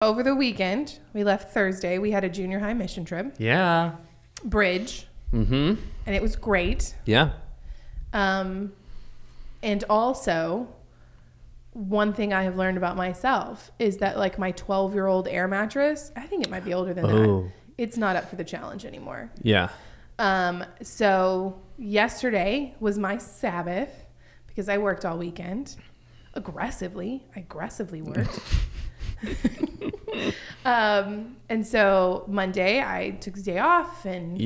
Over the weekend, we left Thursday. We had a junior high mission trip. Yeah. Bridge. Mm-hmm. And it was great. Yeah. And also, one thing I have learned about myself is that like my 12-year-old air mattress, I think it might be older than that. It's not up for the challenge anymore. Yeah. So yesterday was my Sabbath because I worked all weekend. I aggressively worked. And so Monday I took the day off and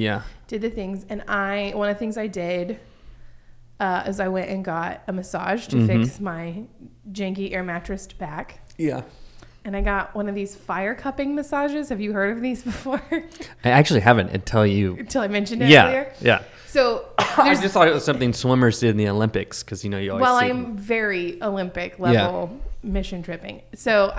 did the things. And one of the things I did is I went and got a massage to fix my janky air mattress back. Yeah. And I got one of these fire cupping massages. Have you heard of these before? I actually haven't until I mentioned it earlier. Yeah. So I just thought it was something swimmers did in the Olympics because you always see I'm very Olympic level mission tripping. So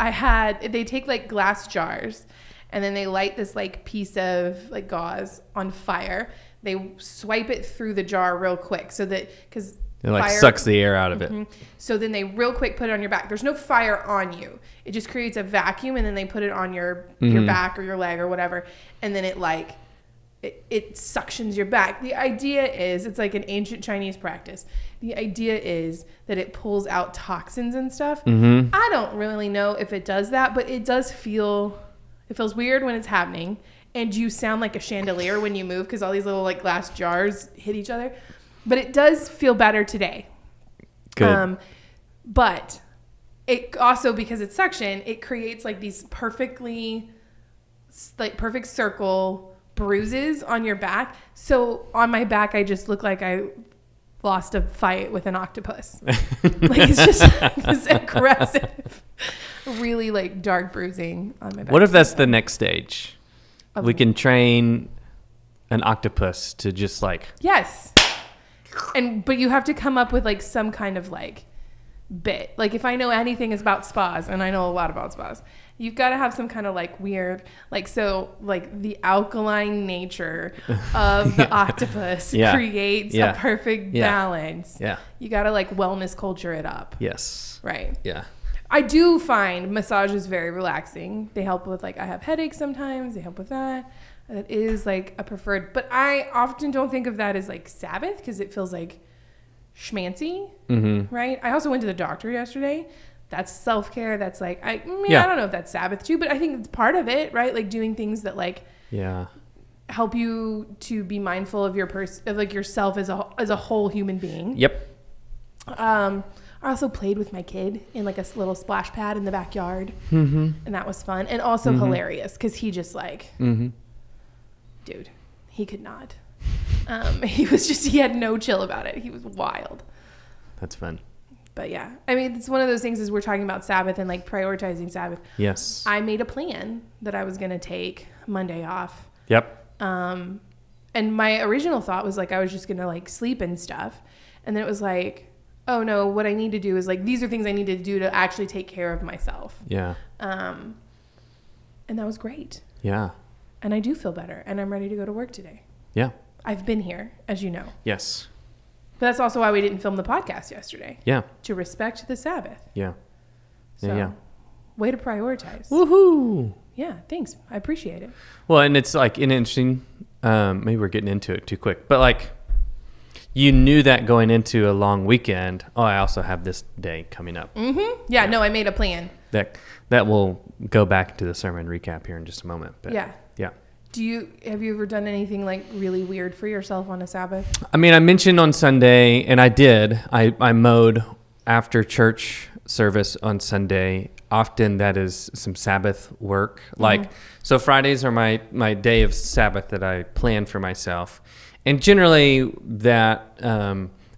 they take like glass jars and then they light this like piece of like gauze on fire. They swipe it through the jar real quick so that because it like sucks the air out of it. So then they real quick put it on your back. There's no fire on you. It just creates a vacuum and then they put it on your back or your leg or whatever. And then it suctions your back. The idea is, it's like an ancient Chinese practice. The idea is that it pulls out toxins and stuff. I don't really know if it does that, but it feels weird when it's happening. And you sound like a chandelier when you move because all these little like glass jars hit each other. But it does feel better today. Good. But it also, because it's suction, it creates like these perfect circle bruises on your back. So on my back, I just look like I lost a fight with an octopus. Like it's just this aggressive, really like dark bruising on my back. What if that's the next stage? We can train an octopus to just like... Yes. But you have to come up with like some kind of like bit. Like if I know anything is about spas, and I know a lot about spas, you've got to have some kind of like weird, like, so like the alkaline nature of the octopus creates a perfect balance. Yeah. You got to like wellness culture it up. Yes. Right. Yeah. I do find massages very relaxing. They help with like, I have headaches sometimes. They help with that. That is like a preferred, but I often don't think of that as like Sabbath because it feels like schmancy, right? I also went to the doctor yesterday. That's self-care. That's like, I don't know if that's Sabbath too, but I think it's part of it, right? Like doing things that like help you to be mindful of yourself as a whole human being. Yep. I also played with my kid in like a little splash pad in the backyard, and that was fun and also hilarious because he just like, dude, he could not. He had no chill about it. He was wild. That's fun. But yeah, I mean, it's one of those things as we're talking about Sabbath and like prioritizing Sabbath. Yes. I made a plan that I was going to take Monday off. Yep. And my original thought was like, I was just going to like sleep and stuff. And then it was like, oh no, what I need to do is like, these are things I need to do to actually take care of myself. Yeah. And that was great. Yeah. And I do feel better and I'm ready to go to work today. Yeah. I've been here, as you know. Yes. But that's also why we didn't film the podcast yesterday. Yeah. To respect the Sabbath. Yeah. So, way to prioritize. Woohoo. Yeah, thanks. I appreciate it. Well, and it's like an interesting, maybe we're getting into it too quick, but like you knew that going into a long weekend, I also have this day coming up. Yeah, no, I made a plan. That will go back to the sermon recap here in just a moment. But yeah. Have you ever done anything like really weird for yourself on a Sabbath? I mean, I mentioned on Sunday, and I did. I mowed after church service on Sunday. Often that is some Sabbath work. Like, so Fridays are my day of Sabbath that I plan for myself. And generally that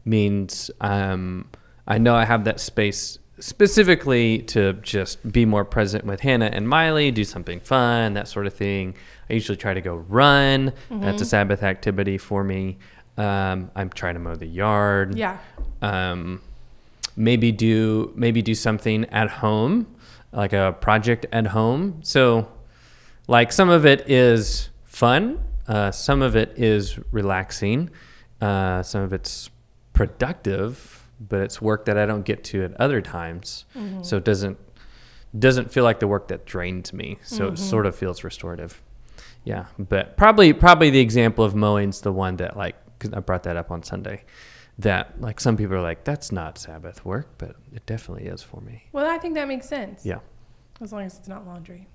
means I know I have that space specifically to just be more present with Hannah and Miley, do something fun, that sort of thing. I usually try to go run. That's a Sabbath activity for me. I'm trying to mow the yard. Yeah. Maybe do something at home, like a project at home. So like some of it is fun. Some of it is relaxing. Some of it's productive, but it's work that I don't get to at other times. So it doesn't doesn't feel like the work that drains me. So it sort of feels restorative. Yeah. But probably the example of mowing's the one that like, 'cause I brought that up on Sunday, that like some people are like, that's not Sabbath work, but it definitely is for me. Well, I think that makes sense. Yeah. As long as it's not laundry.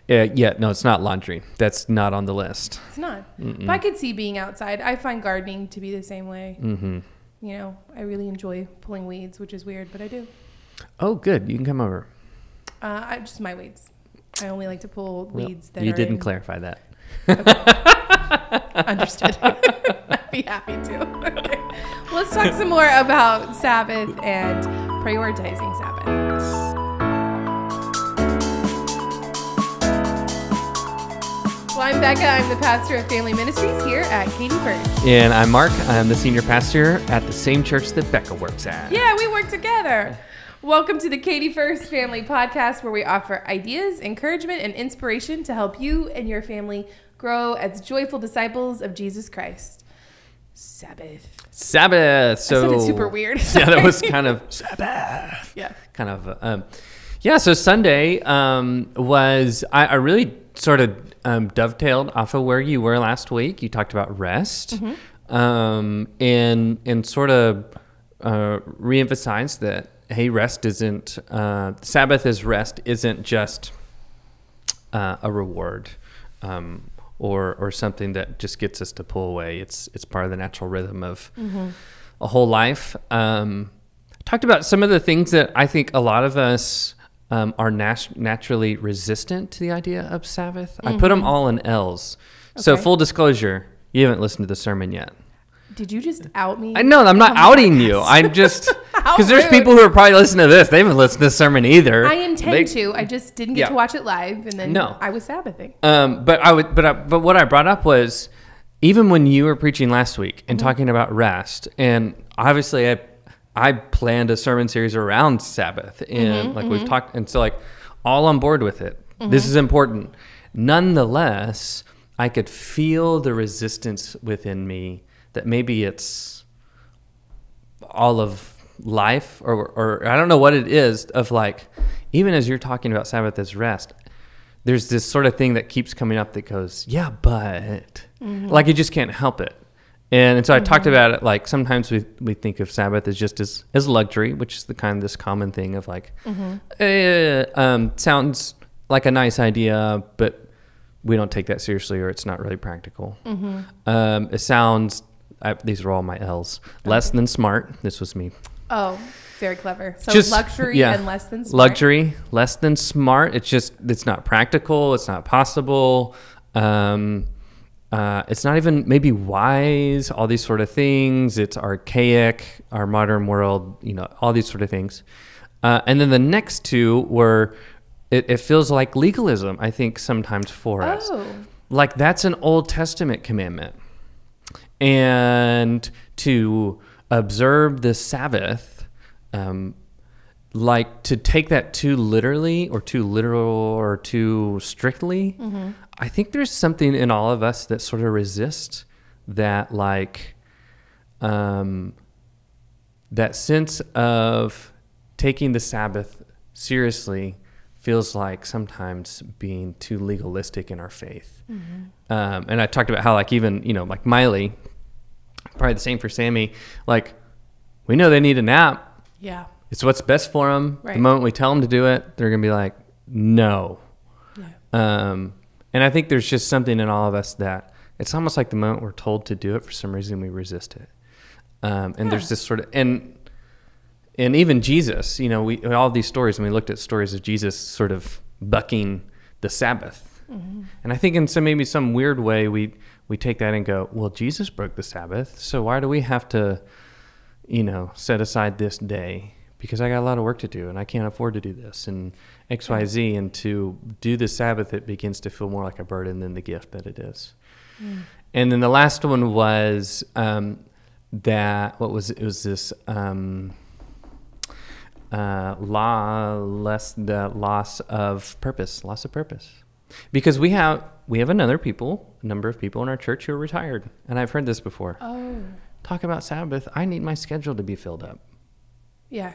No, it's not laundry. That's not on the list. It's not. But I could see being outside. I find gardening to be the same way. Mm-hmm. You know, I really enjoy pulling weeds, which is weird, but I do. Oh, good. You can come over. Just my weeds. I only like to pull weeds that you are didn't clarify that. Okay. Understood. I'd be happy to. Okay. Let's talk some more about Sabbath and prioritizing Sabbath. Well, I'm Becca. I'm the pastor of Family Ministries here at Katy First. And I'm Mark. I'm the senior pastor at the same church that Becca works at. Yeah, we work together. Welcome to the Katy First Family Podcast, where we offer ideas, encouragement, and inspiration to help you and your family grow as joyful disciples of Jesus Christ. Sabbath. So I said it super weird. Yeah, that was kind of Sabbath. Yeah. Kind of. So Sunday was I really sort of dovetailed off of where you were last week. You talked about rest, and sort of reemphasized that, hey, rest isn't Sabbath is rest isn't just a reward or something that just gets us to pull away. It's part of the natural rhythm of a whole life. Talked about some of the things that I think a lot of us are naturally resistant to the idea of Sabbath. I put them all in L's. Okay. So full disclosure, you haven't listened to the sermon yet. Did you just out me? I know, I'm not outing you. I'm just, because there's people who are probably listening to this. They haven't listened to the sermon either. I intend to. I just didn't get to watch it live, and then I was Sabbathing. But what I brought up was, even when you were preaching last week and talking about rest, and obviously I planned a sermon series around Sabbath, and we've talked, and so like all on board with it. This is important. Nonetheless, I could feel the resistance within me that maybe it's all of life, or I don't know what it is, of like, even as you're talking about Sabbath as rest, there's this sort of thing that keeps coming up that goes, yeah, but like you just can't help it. And so I talked about it, like sometimes we think of Sabbath as just as luxury, which is the kind of this common thing of like, sounds like a nice idea, but we don't take that seriously, or it's not really practical. It sounds, these are all my L's, less than smart. This was me. Oh, very clever. So just, luxury and less than smart. Luxury, less than smart. It's not practical. It's not possible. It's not even maybe wise, all these sort of things. It's archaic, our modern world, all these sort of things. And then the next two were, it feels like legalism, I think, sometimes for us. Like that's an Old Testament commandment. And to observe the Sabbath, like to take that too literally or too literal or too strictly, I think there's something in all of us that sort of resist that, like, that sense of taking the Sabbath seriously feels like sometimes being too legalistic in our faith. And I talked about how, like, even, like Miley, probably the same for Sammy, like, we know they need a nap. Yeah. It's what's best for them. Right. The moment we tell them to do it, they're going to be like, no. Yeah. And I think there's just something in all of us that it's almost like the moment we're told to do it, for some reason we resist it. And there's this sort of, and even Jesus, we all these stories, and we looked at stories of Jesus sort of bucking the Sabbath. And I think in maybe some weird way, we take that and go, well, Jesus broke the Sabbath, so why do we have to, set aside this day? Because I got a lot of work to do and I can't afford to do this and X, Y, Z. And to do the Sabbath, it begins to feel more like a burden than the gift that it is. And then the last one was the loss of purpose. Because we have a number of people in our church who are retired. And I've heard this before. Talk about Sabbath. I need my schedule to be filled up. Yeah.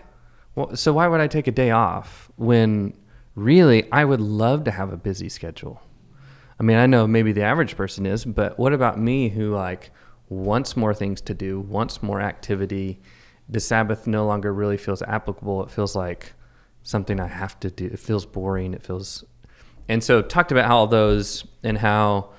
Well, so why would I take a day off when really, I would love to have a busy schedule. I mean, I know maybe the average person is, but what about me who like wants more things to do, wants more activity? The Sabbath no longer really feels applicable. It feels like something I have to do. It feels boring. And so talked about all those and how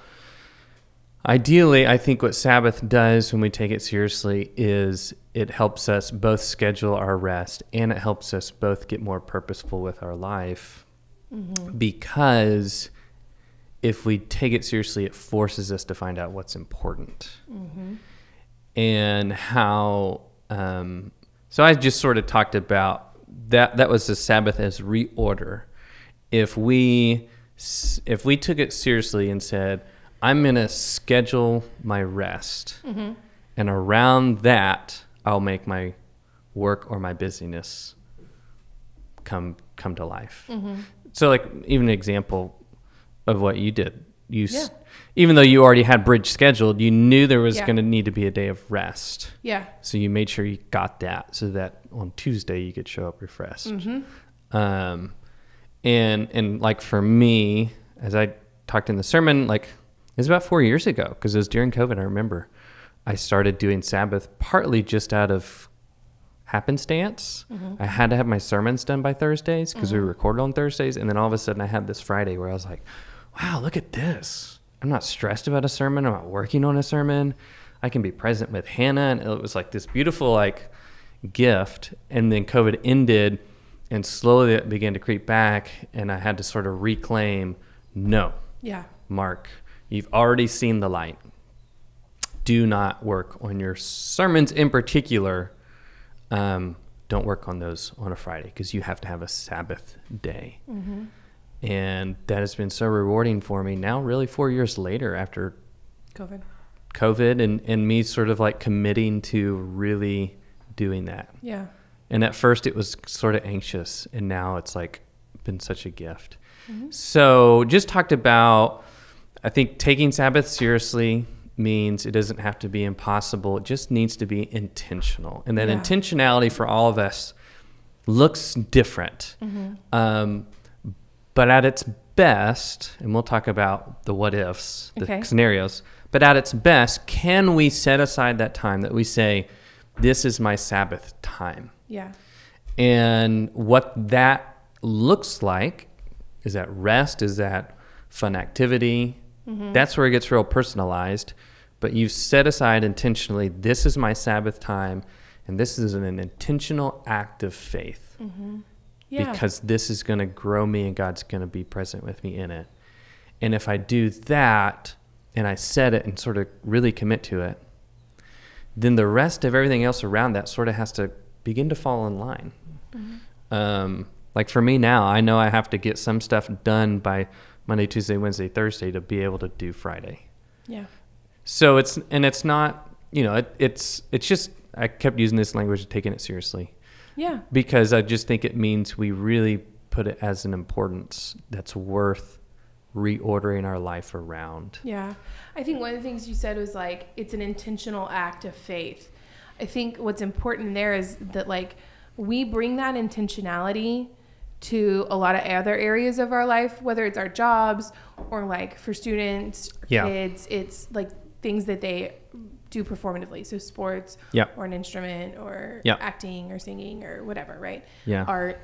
ideally, I think what Sabbath does when we take it seriously is it helps us both schedule our rest and it helps us both get more purposeful with our life. Mm-hmm. Because if we take it seriously, it forces us to find out what's important. Mm-hmm. And how, so I just sort of talked about that was the Sabbath as reorder. If we took it seriously and said, I'm going to schedule my rest, mm-hmm. and around that, I'll make my work or my busyness come to life. Mm-hmm. So like even an example of what you did, even though you already had bridge scheduled, you knew there was going to need to be a day of rest. Yeah. So you made sure you got that so that on Tuesday you could show up refreshed. Mm-hmm. And like for me, as I talked in the sermon, like it was about 4 years ago because it was during COVID. I remember I started doing Sabbath partly just out of happenstance. Mm-hmm. I had to have my sermons done by Thursdays because we recorded on Thursdays. And then all of a sudden I had this Friday where I was like, wow, look at this. I'm not stressed about a sermon. I'm not working on a sermon. I can be present with Hannah. And it was like this beautiful like gift. And then COVID ended and slowly it began to creep back. And I had to sort of reclaim, no, Mark, you've already seen the light. Do not work on your sermons in particular. Don't work on those on a Friday because you have to have a Sabbath day. Mm-hmm. And that has been so rewarding for me now, really 4 years later after COVID and me sort of like committing to really doing that. Yeah. And at first it was sort of anxious and now it's like been such a gift. Mm-hmm. So just talked about, I think taking Sabbath seriously means it doesn't have to be impossible. It just needs to be intentional. And that intentionality for all of us looks different. Mm-hmm. But at its best, and we'll talk about the what ifs, the scenarios, but at its best, can we set aside that time that we say, this is my Sabbath time? Yeah. And what that looks like, is that rest? Is that fun activity? Mm-hmm. That's where it gets real personalized. But you've set aside intentionally, this is my Sabbath time, and this is an intentional act of faith. Mm-hmm. Yeah. Because this is going to grow me and God's going to be present with me in it. And if I do that and I set it and sort of really commit to it, then the rest of everything else around that sort of has to begin to fall in line. Mm-hmm. Like for me now, I know I have to get some stuff done by Monday, Tuesday, Wednesday, Thursday to be able to do Friday. Yeah. So it's not, it's just, I kept using this language of taking it seriously. Yeah. Because I just think it means we really put it as an importance that's worth reordering our life around. Yeah. I think one of the things you said was like, it's an intentional act of faith. I think what's important there is that like we bring that intentionality to a lot of other areas of our life, whether it's our jobs or like for students, kids, it's like things that they do performatively. So sports or an instrument or acting or singing or whatever, right? Yeah. Art.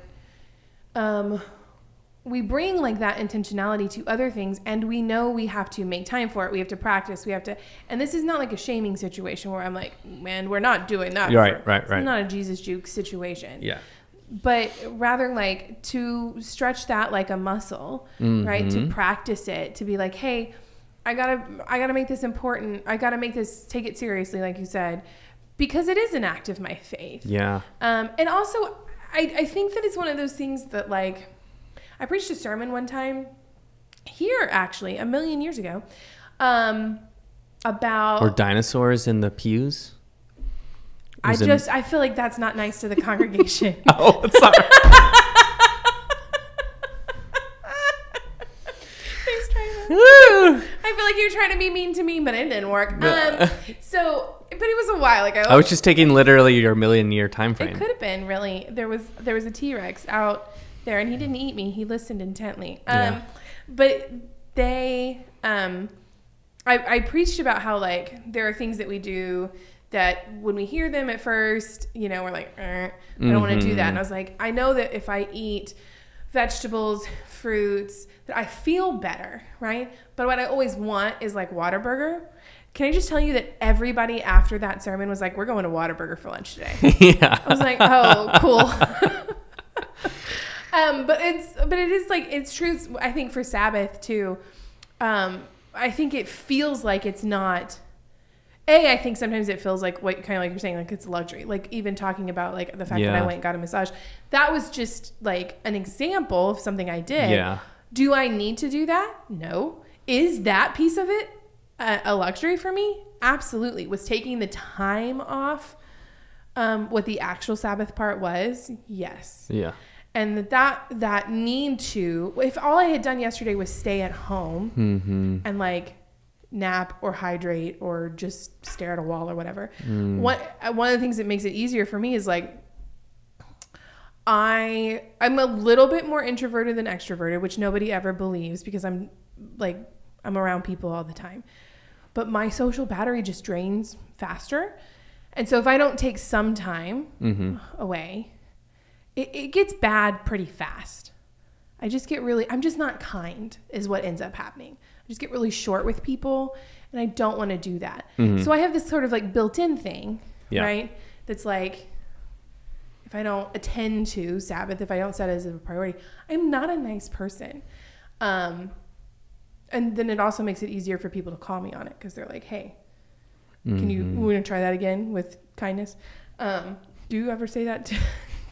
We bring like that intentionality to other things and we know we have to make time for it. We have to practice. We have to, and this is not like a shaming situation where I'm like, man, we're not doing that. Right. It's not a Jesus juke situation. Yeah. But rather like to stretch that like a muscle, mm-hmm. right? To practice it, to be like, hey, I gotta make this important. I gotta make this, take it seriously, like you said, because it is an act of my faith. Yeah. And also, I think that it's one of those things that like, I preached a sermon one time here, actually, 1,000,000 years ago, about... Were dinosaurs in the pews? I feel like that's not nice to the congregation. Oh, sorry. I feel like you're trying to be mean to me, but it didn't work. But it was a while ago. I was just taking literally your 1,000,000-year time frame. It could have been really. There was a T-Rex out there, and he didn't eat me. He listened intently. Yeah. But they, I preached about how like there are things that we do that when we hear them at first, you know, we're like, I don't want to do that. And I was like, I know that if I eat vegetables, fruits, that I feel better, right? But what I always want is like Whataburger. Can I just tell you that everybody after that sermon was like, we're going to Whataburger for lunch today. Yeah. I was like, oh, cool. But it is like, it's true. I think for Sabbath too, I think it feels like it's not, I think sometimes it feels like what kind of like you're saying, like it's a luxury. Like even talking about like the fact that I went and got a massage, that was just like an example of something I did. Yeah. Do I need to do that? No. Is that piece of it a luxury for me? Absolutely. Was taking the time off what the actual Sabbath part was? Yes. Yeah. And that need to, if all I had done yesterday was stay at home and like nap or hydrate or just stare at a wall or whatever. One of the things that makes it easier for me is like, I'm a little bit more introverted than extroverted, which nobody ever believes because I'm around people all the time. But my social battery just drains faster. And so if I don't take some time away, it gets bad pretty fast. I'm just not kind is what ends up happening. I just get really short with people and I don't want to do that. So I have this sort of like built-in thing, right? That's like, if I don't attend to Sabbath, if I don't set it as a priority, I'm not a nice person. And then it also makes it easier for people to call me on it because they're like, hey, we want to try that again with kindness. Do you ever say that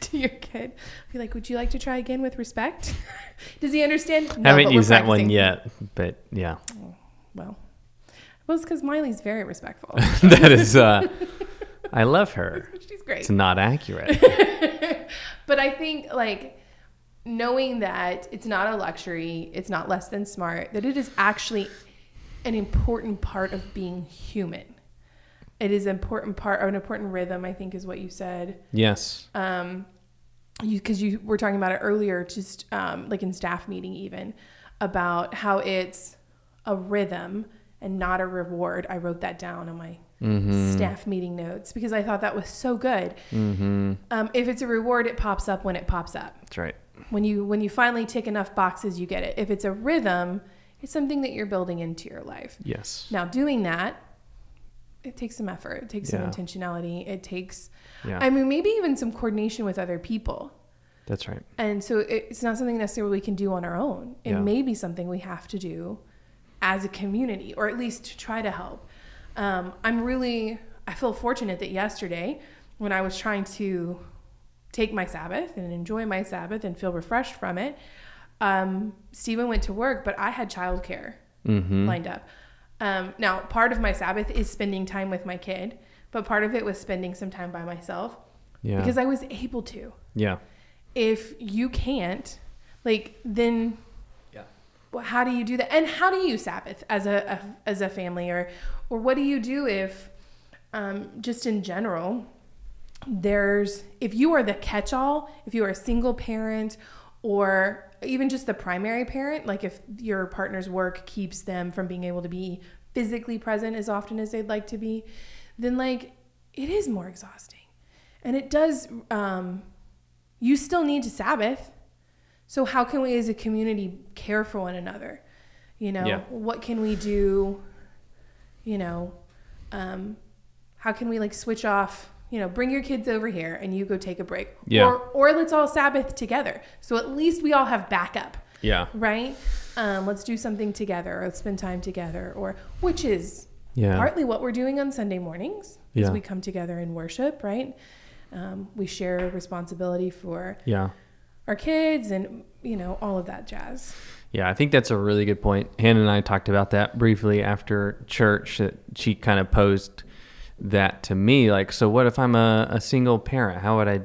to your kid? Be like, would you like to try again with respect? Does he understand? No, haven't used that one yet, but yeah. Oh, well, it's because Miley's very respectful. That is, I love her. She's great. It's not accurate. But I think like knowing that it's not a luxury, it's not less than smart, that it is actually an important part of being human. It is an important rhythm, I think is what you said. Yes. Because you were talking about it earlier, just like in staff meeting even, about how it's a rhythm and not a reward. I wrote that down on my staff meeting notes because I thought that was so good. If it's a reward, it pops up when it pops up. That's right. When you finally tick enough boxes, you get it. If it's a rhythm, it's something that you're building into your life. Yes. Now doing that, it takes some effort. It takes some intentionality. It takes, I mean, maybe even some coordination with other people. That's right. And so it's not something necessarily we can do on our own. It may be something we have to do as a community, or at least to try to help. I feel fortunate that yesterday when I was trying to take my Sabbath and enjoy my Sabbath and feel refreshed from it, Stephen went to work, but I had childcare lined up. Now, part of my Sabbath is spending time with my kid, but part of it was spending some time by myself because I was able to. Yeah. If you can't, then well, how do you do that? And how do you Sabbath as a family, or what do you do if, just in general, if you are the catch-all, if you are a single parent, or even just the primary parent, like if your partner's work keeps them from being able to be physically present as often as they'd like to be, then it is more exhausting. And it does, you still need to Sabbath. So how can we as a community care for one another? What can we do? How can we switch off? Bring your kids over here and you go take a break. Yeah. Or let's all Sabbath together. So at least we all have backup. Yeah. Right? Let's do something together, or let's spend time together, which is partly what we're doing on Sunday mornings as we come together and worship, right? We share responsibility for our kids and, all of that jazz. Yeah, I think that's a really good point. Hannah and I talked about that briefly after church. That she kind of posed that to me, so what if I'm a single parent? How would I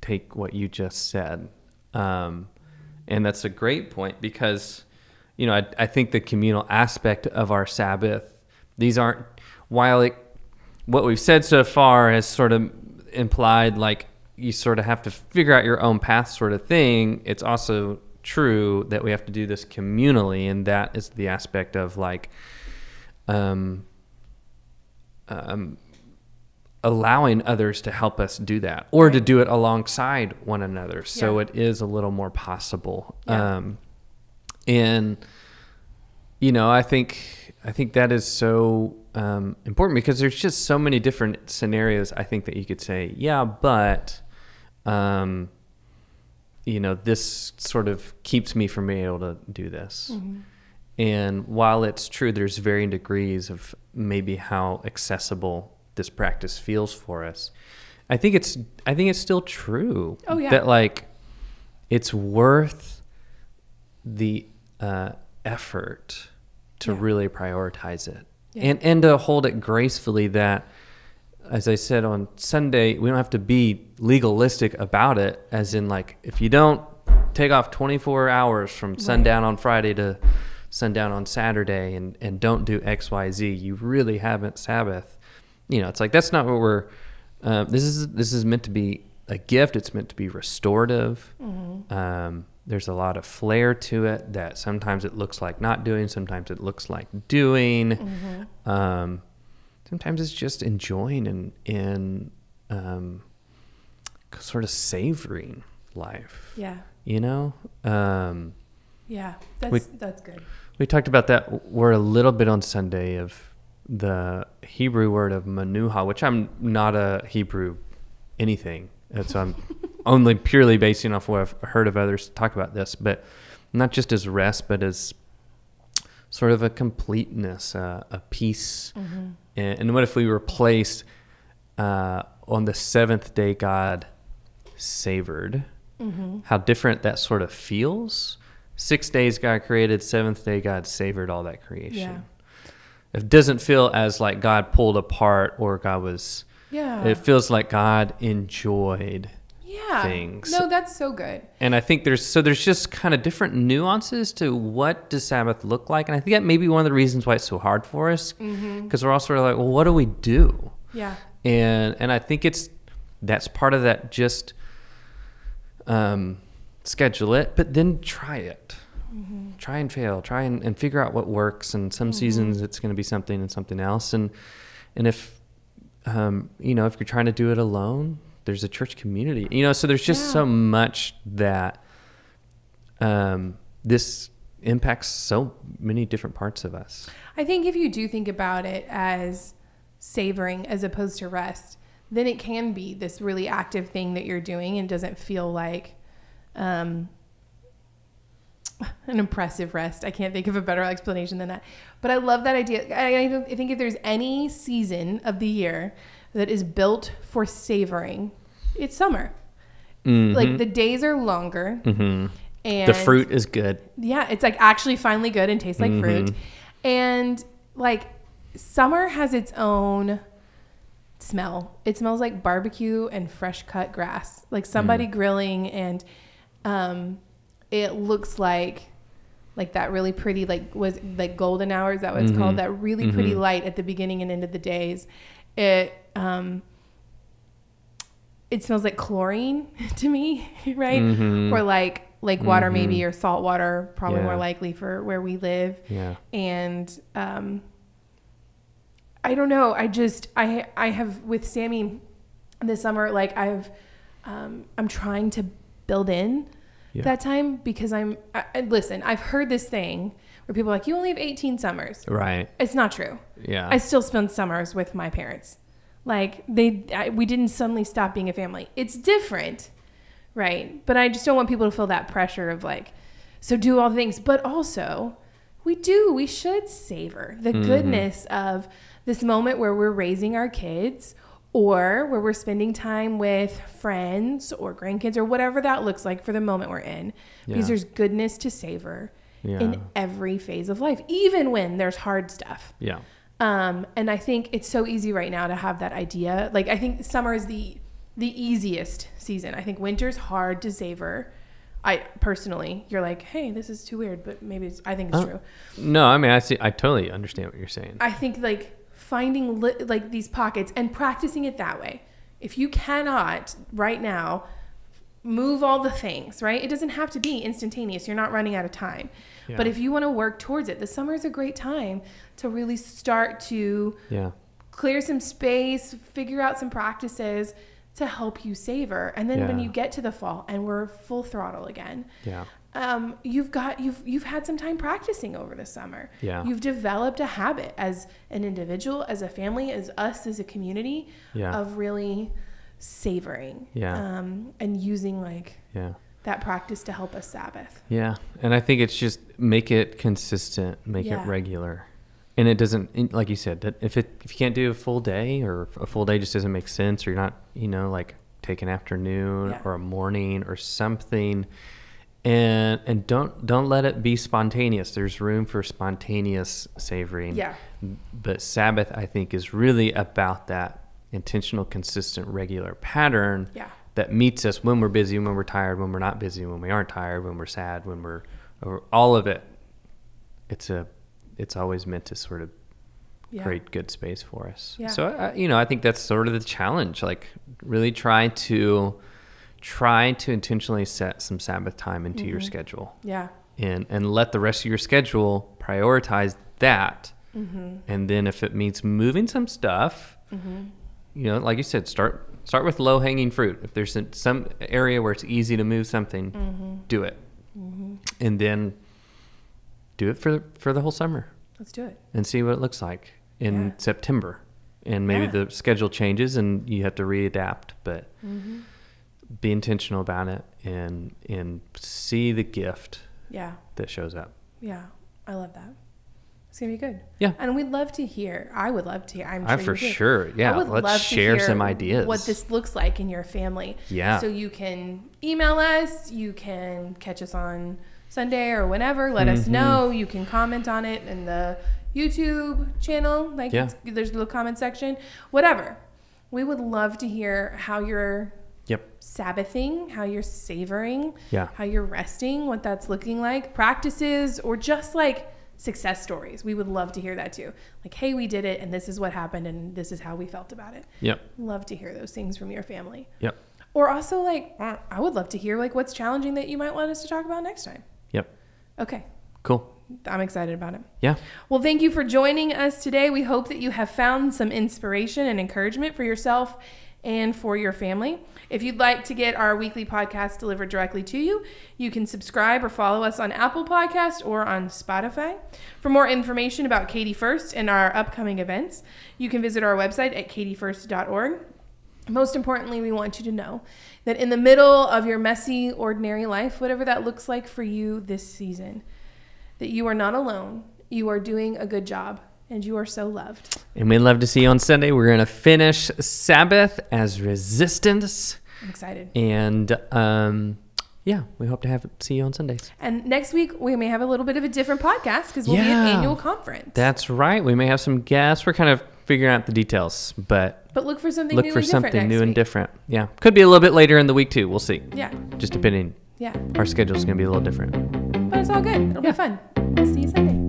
take what you just said? And that's a great point because, I think the communal aspect of our Sabbath, these aren't, what we've said so far has sort of implied you sort of have to figure out your own path sort of thing, it's also true that we have to do this communally, and that is the aspect of like allowing others to help us do that, or to do it alongside one another, so it is a little more possible. And I think that is so important, because there's just so many different scenarios I think that you could say, but this sort of keeps me from being able to do this. And while it's true, there's varying degrees of maybe how accessible this practice feels for us. I think it's still true that like it's worth the effort to really prioritize it, and to hold it gracefully. That, as I said on Sunday, we don't have to be legalistic about it, as in like, if you don't take off 24 hours from sundown on Friday to sundown on Saturday and don't do XYZ, you really haven't Sabbath. It's like, that's not what we're, this is meant to be a gift. It's meant to be restorative. There's a lot of flair to it, that sometimes it looks like not doing, sometimes it looks like doing. Sometimes it's just enjoying and sort of savoring life. That's good. We talked about that word a little bit on Sunday, of the Hebrew word of manuha, which I'm not a Hebrew anything. So I'm only purely basing off what I've heard of others talk about this, but not just as rest, but as sort of a completeness, a peace. And what if we replaced on the seventh day God savored? How different that sort of feels. 6 days God created, seventh day God savored all that creation. It doesn't feel as like God pulled apart, or God was... It feels like God enjoyed things. No, that's so good. And I think there's just kind of different nuances to what does Sabbath look like. And I think that may be one of the reasons why it's so hard for us, because we're all sort of like, well, what do we do? And I think that's part of that, just schedule it, but then try it. Try and fail, try and figure out what works. And some seasons it's going to be something and something else. And if, if you're trying to do it alone, there's a church community, so there's just so much that this impacts so many different parts of us. I think if you do think about it as savoring as opposed to rest, then it can be this really active thing that you're doing, and doesn't feel like an impressive rest. I can't think of a better explanation than that. But I love that idea. I think if there's any season of the year that is built for savoring, it's summer. Like, the days are longer. And the fruit is good. It's like actually finally good and tastes like fruit. And like, summer has its own smell. It smells like barbecue and fresh cut grass, like somebody grilling, and it looks like that really pretty, was like golden hour, is that what it's called? That really pretty light at the beginning and end of the days. It smells like chlorine to me, right? Or like lake water maybe, or salt water, probably more likely for where we live. And I don't know. I have, with Sammy this summer, like I'm trying to build in that time, because listen, I've heard this thing where people are like, you only have 18 summers. Right. It's not true. I still spend summers with my parents. Like, we didn't suddenly stop being a family. It's different, right? But I just don't want people to feel that pressure of like, so do all the things. But also, we should savor the goodness of this moment where we're raising our kids, or where we're spending time with friends or grandkids, or whatever that looks like for the moment we're in. Because there's goodness to savor in every phase of life, even when there's hard stuff. And I think it's so easy right now to have that idea. Like, I think summer is the easiest season. I think winter's hard to savor. I personally, you're like, hey, this is too weird, but maybe I think it's true. No, I mean, I totally understand what you're saying. I think like finding like these pockets and practicing it that way. If you cannot right now move all the things, right? It doesn't have to be instantaneous. You're not running out of time. Yeah. But if you want to work towards it, the summer is a great time to really start to clear some space, figure out some practices to help you savor. And then when you get to the fall and we're full throttle again, you've had some time practicing over the summer. Yeah. You've developed a habit as an individual, as a family, as us, as a community of really savoring and using that practice to help us Sabbath. Yeah. And I think it's just make it consistent, make it regular. And it doesn't, like you said, that if you can't do a full day, or a full day just doesn't make sense, or you're not, like take an afternoon or a morning or something, and don't let it be spontaneous. There's room for spontaneous savoring. Yeah. But Sabbath, I think, is really about that intentional, consistent, regular pattern that meets us when we're busy, when we're tired, when we're not busy, when we aren't tired, when we're sad, when we're all of it. It's always meant to sort of create good space for us. Yeah. So, I think that's sort of the challenge, like really try to intentionally set some Sabbath time into your schedule. Yeah. And let the rest of your schedule prioritize that. Mm-hmm. And then if it means moving some stuff, like you said, start with low-hanging fruit. If there's some area where it's easy to move something, do it. Mm-hmm. And then do it for the whole summer. Let's do it. And see what it looks like in September. And maybe the schedule changes and you have to readapt, but be intentional about it and see the gift that shows up. Yeah, I love that. It's going to be good. Yeah. And I would love to hear, I'm sure sure. Yeah. Let's share some ideas. What this looks like in your family. Yeah. So you can email us, you can catch us on Sunday or whenever, let us know. You can comment on it in the YouTube channel. There's a little comment section, whatever. We would love to hear how you're Sabbathing, how you're savoring, how you're resting, what that's looking like, practices, or just success stories. We would love to hear that too. Hey, we did it and this is what happened and this is how we felt about it. Yep. Love to hear those things from your family. Yep. Or also I would love to hear what's challenging that you might want us to talk about next time. Yep. Okay. Cool. I'm excited about it. Yeah. Well, thank you for joining us today. We hope that you have found some inspiration and encouragement for yourself and for your family. If you'd like to get our weekly podcast delivered directly to you, you can subscribe or follow us on Apple Podcasts or on Spotify. For more information about Katy First and our upcoming events, you can visit our website at katyfirst.org. Most importantly, we want you to know that in the middle of your messy, ordinary life, whatever that looks like for you this season, that you are not alone. You are doing a good job, and you are so loved. And we'd love to see you on Sunday. We're going to finish Sabbath as resistance. I'm excited. And we hope to see you on Sundays. And next week, we may have a little bit of a different podcast because we'll be at annual conference. That's right. We may have some guests. We're kind of figuring out the details, but look for something new and different. Yeah. Could be a little bit later in the week too. We'll see. Yeah. Just depending. Yeah. Our schedule's going to be a little different. But it's all good. It'll be fun. We'll see you Sunday.